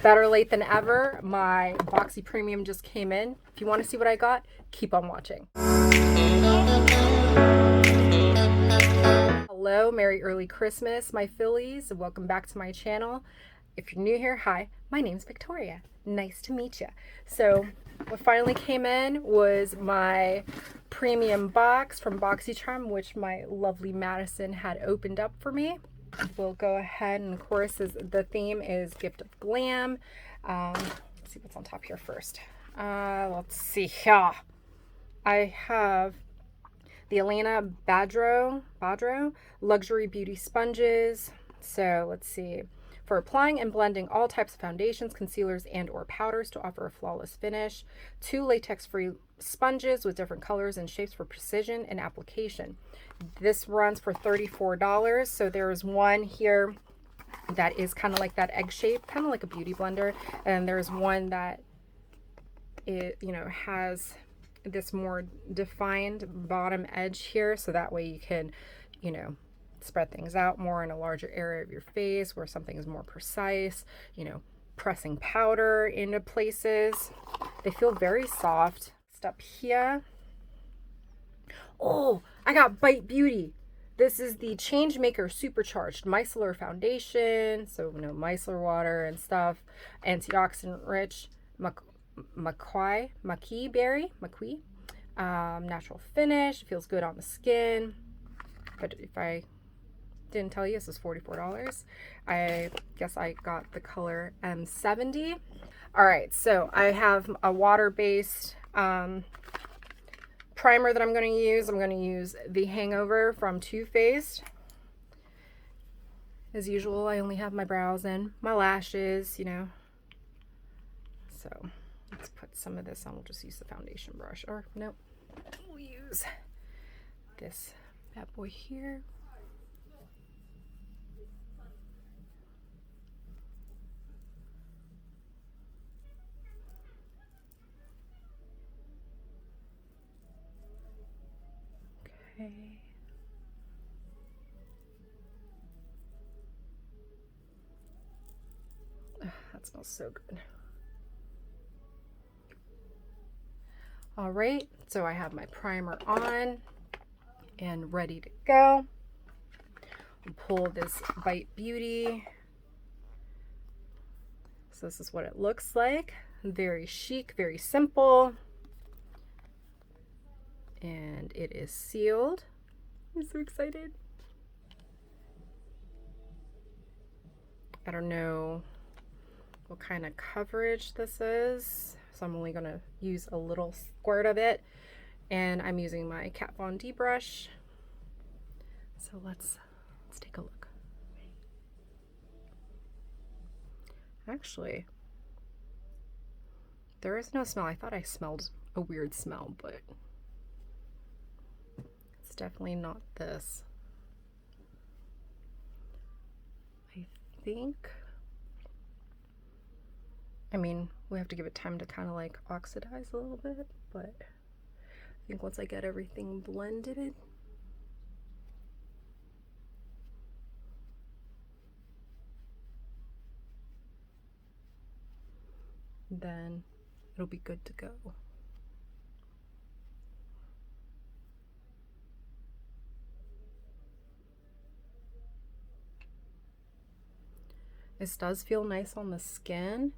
better late than ever. My Boxy Premium just came in. If you want to see what I got, keep on watching. Hello, Merry Early Christmas, my Phillies. Welcome back to my channel. If you're new here, hi, my name's Victoria. Nice to meet you. So what finally came in was my premium box from BoxyCharm, which my lovely Madison had opened up for me. We'll go ahead, and of course the theme is Gift of Glam. Let's see what's on top here first. Let's see here. I have the Elena Badro Luxury Beauty Sponges. So let's see. For applying and blending all types of foundations, concealers, and or powders to offer a flawless finish. 2 latex-free sponges with different colors and shapes for precision and application. This runs for $34. So there's one here that is kind of like that egg shape, kind of like a beauty blender. And there's one that has this more defined bottom edge here, so that way you can spread things out more in a larger area of your face where something is more precise, pressing powder into places. They feel very soft. Up here, oh, I got Bite Beauty. This is the Change Maker Supercharged Micellar Foundation, so micellar water and stuff, antioxidant rich, maqui berry, natural finish, feels good on the skin. But if I didn't tell you, this is $44. I guess I got the color M70. All right, so I have a water-based primer that I'm going to use. I'm going to use the Hangover from Too Faced. As usual, I only have my brows and my lashes, So let's put some of this on. We'll just use the foundation brush. Or nope, we'll use this bad boy here. Okay. That smells so good. All right, so I have my primer on and ready to go. I'll pull this Bite Beauty. So this is what it looks like. Very chic, very simple. And it is sealed. I'm so excited. I don't know what kind of coverage this is, so I'm only going to use a little squirt of it, and I'm using my Kat Von D brush. So let's take a look. Actually, there is no smell. I thought I smelled a weird smell, but it's definitely not this. I think, we have to give it time to kind of like oxidize a little bit, but I think once I get everything blended, then it'll be good to go. This does feel nice on the skin.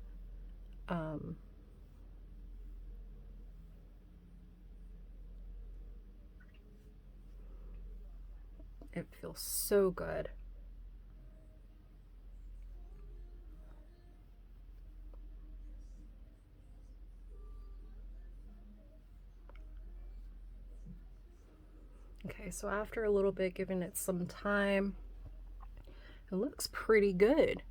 It feels so good. Okay, so after a little bit, giving it some time, it looks pretty good.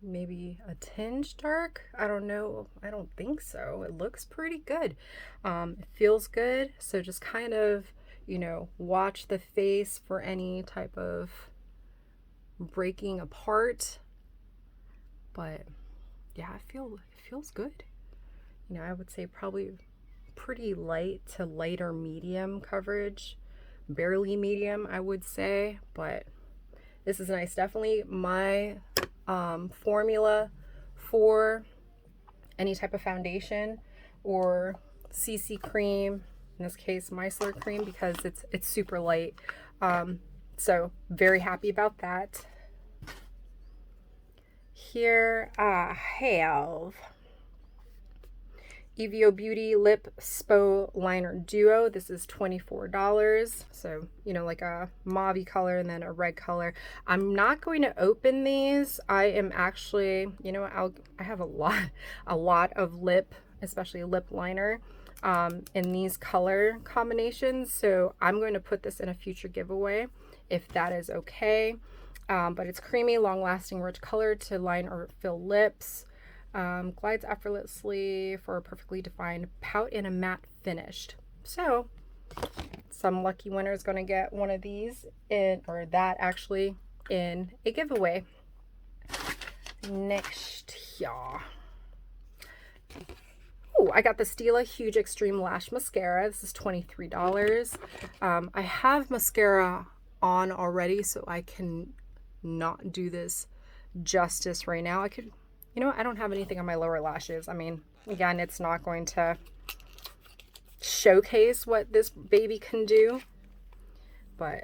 Maybe a tinge dark. I don't know. I don't think so. It looks pretty good. It feels good. So just kind of, watch the face for any type of breaking apart. But yeah, it feels good. I would say probably pretty light to lighter medium coverage, barely medium I would say, but this is nice. Definitely my formula for any type of foundation or CC cream, in this case micellar cream, because it's super light. So very happy about that. Here I have Evio Beauty Lip Spo Liner Duo. This is $24. So, you know, like a mauve color and then a red color. I'm not going to open these. I am actually, you know, I have a lot of lip, especially lip liner, in these color combinations. So I'm going to put this in a future giveaway if that is okay. But it's creamy, long-lasting, rich color to line or fill lips. Glides effortlessly for a perfectly defined pout in a matte finished. So some lucky winner is going to get one of these in, or that actually, in a giveaway. Next, yeah. Oh, I got the Stila Huge Extreme Lash Mascara. This is $23. I have mascara on already, so I can not do this justice right now. I could, you know what, I don't have anything on my lower lashes. I mean, again, it's not going to showcase what this baby can do, but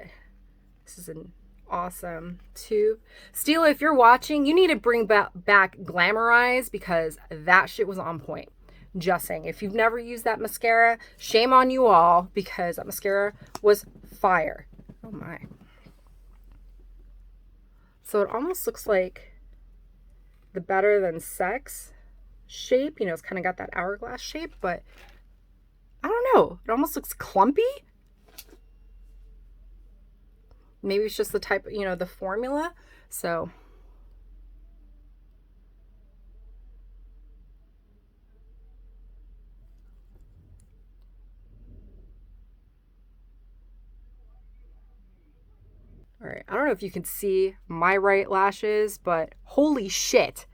this is an awesome tube. Stila, if you're watching, you need to bring back Glamorize, because that shit was on point. Just saying. If you've never used that mascara, shame on you all, because that mascara was fire. Oh my. So it almost looks like the Better Than Sex shape. You know, it's kind of got that hourglass shape, but I don't know. It almost looks clumpy. Maybe it's just the type, you know, the formula. So all right, I don't know if you can see my right lashes, but holy shit.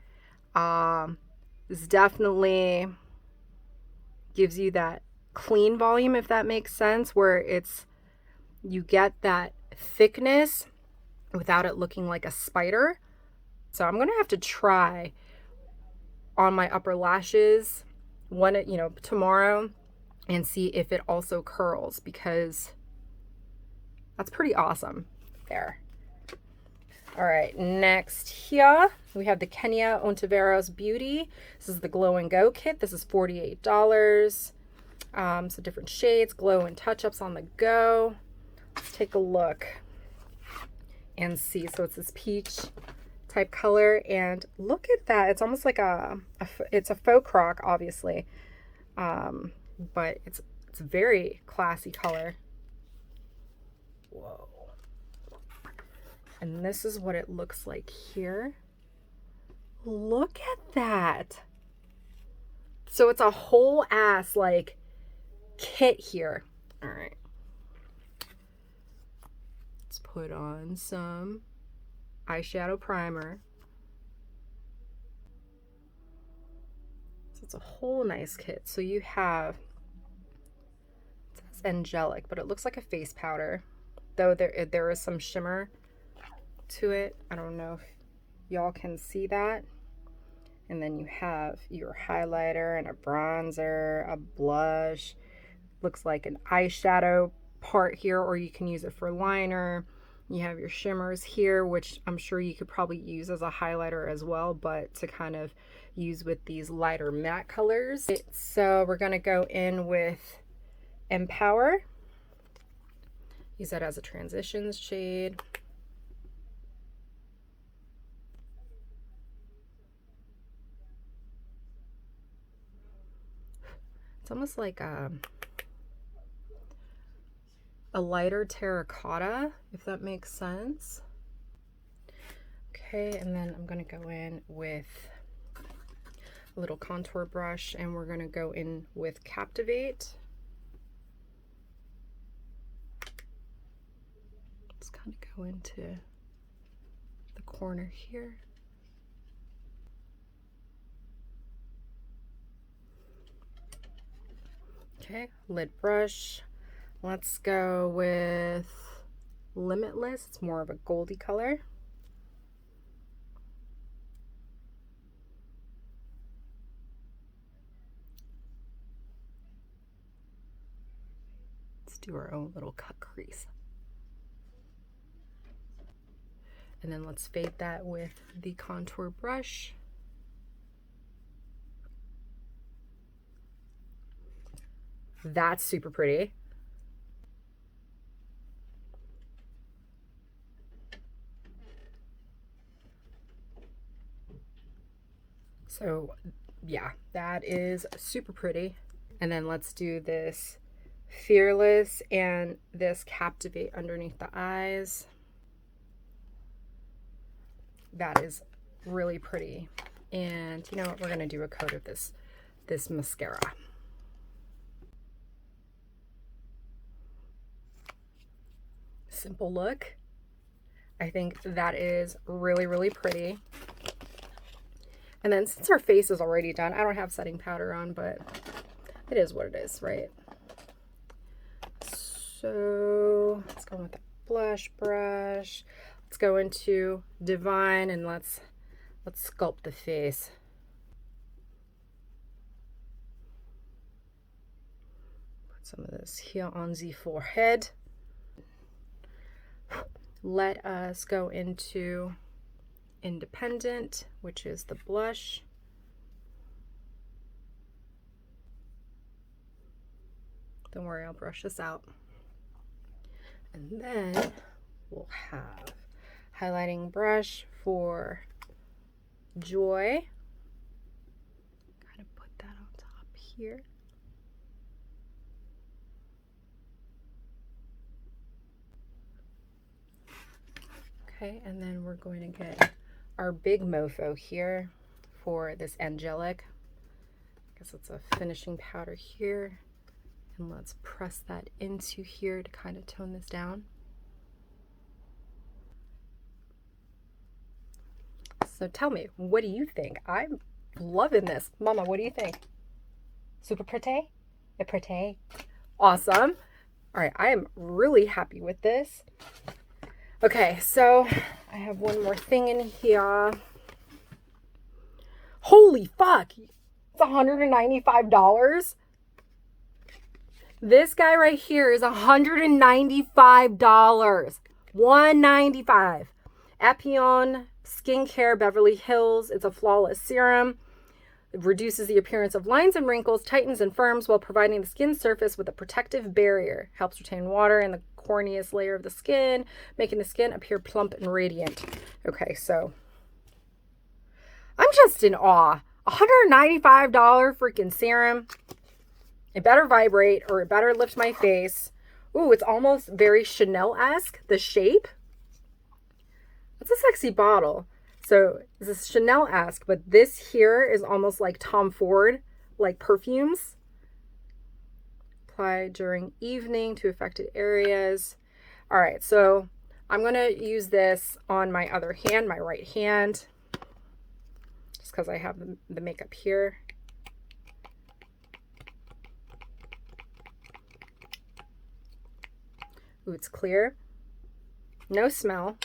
This definitely gives you that clean volume, if that makes sense, where you get that thickness without it looking like a spider. So I'm gonna have to try on my upper lashes tomorrow, and see if it also curls, because that's pretty awesome there. All right, next here we have the Kenya Ontiveros Beauty. This is the Glow and Go kit. This is $48. So different shades, glow and touch-ups on the go. Let's take a look and see. So it's this peach type color, and look at that. It's almost like it's a faux croc, obviously, but it's very classy color. Whoa. And this is what it looks like here. Look at that. So it's a whole ass like kit here. All right. Let's put on some eyeshadow primer. So it's a whole nice kit. So you have, it says angelic, but it looks like a face powder, though there is some shimmer to it. I don't know if y'all can see that. And then you have your highlighter and a bronzer, a blush. Looks like an eyeshadow part here, or you can use it for liner. You have your shimmers here, which I'm sure you could probably use as a highlighter as well, but to kind of use with these lighter matte colors. So we're gonna go in with Empower. Use that as a transitions shade. It's almost like a lighter terracotta, if that makes sense. Okay, and then I'm gonna go in with a little contour brush, and we're gonna go in with Captivate. Let's kind of go into the corner here. Okay, lid brush. Let's go with Limitless. It's more of a goldy color. Let's do our own little cut crease. And then let's fade that with the contour brush. That's super pretty. So yeah, that is super pretty. And then let's do this Fearless and this Captivate underneath the eyes. That is really pretty. And you know what, we're gonna do a coat of this mascara. Simple look. I think that is really, really pretty. And then since our face is already done, I don't have setting powder on, but it is what it is, right? So let's go with the blush brush. Let's go into Divine and let's sculpt the face. Put some of this here on the forehead. Let us go into Independent, which is the blush. Don't worry, I'll brush this out. And then we'll have highlighting brush for Joy. Kind of put that on top here. Okay, and then we're going to get our big mofo here for this Angelic. I guess it's a finishing powder here. And let's press that into here to kind of tone this down. So tell me, what do you think? I'm loving this. Mama, what do you think? Super pretty? Pretty. Awesome. All right, I am really happy with this. Okay, so I have one more thing in here. Holy fuck! It's $195. This guy right here is $195. $195. Epion Skincare Beverly Hills. It's a flawless serum. It reduces the appearance of lines and wrinkles, tightens and firms while providing the skin surface with a protective barrier. Helps retain water in the corneous layer of the skin, making the skin appear plump and radiant. Okay, so I'm just in awe. $195 freaking serum. It better vibrate or it better lift my face. Ooh, it's almost very Chanel-esque, the shape. That's a sexy bottle. So this is Chanel-esque, but this here is almost like Tom Ford, like perfumes. Apply during evening to affected areas. All right, so I'm gonna use this on my other hand, my right hand, just because I have the makeup here. Ooh, it's clear. No smell,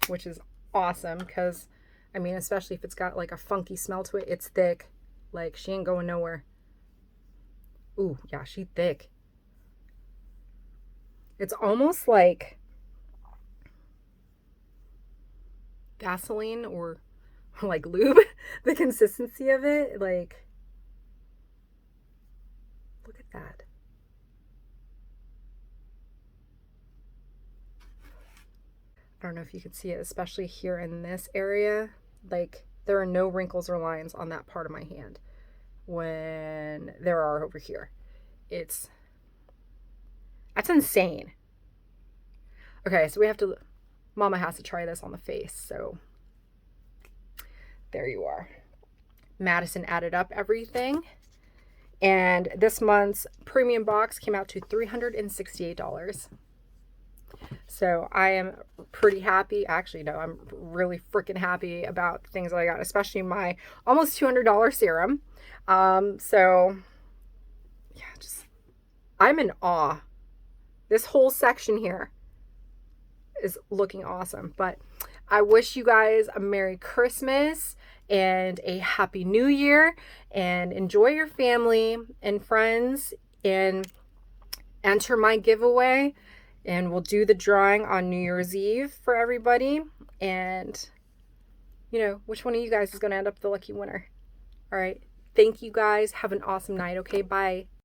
which is awesome because, I mean, especially if it's got like a funky smell to it, it's thick. Like, she ain't going nowhere. Ooh, yeah, she thick. It's almost like Vaseline or like lube. The consistency of it, like, look at that. I don't know if you can see it, especially here in this area. Like, there are no wrinkles or lines on that part of my hand when there are over here. That's insane. Okay, so we have to, Mama has to try this on the face. So there you are. Madison added up everything. And this month's premium box came out to $368. So I am pretty happy. Actually, no, I'm really freaking happy about the things that I got, especially my almost $200 serum. So yeah, just I'm in awe. This whole section here is looking awesome. But I wish you guys a Merry Christmas and a Happy New Year, and enjoy your family and friends, and enter my giveaway, and we'll do the drawing on New Year's Eve for everybody. And you know, which one of you guys is going to end up the lucky winner. All right. Thank you guys. Have an awesome night. Okay. Bye.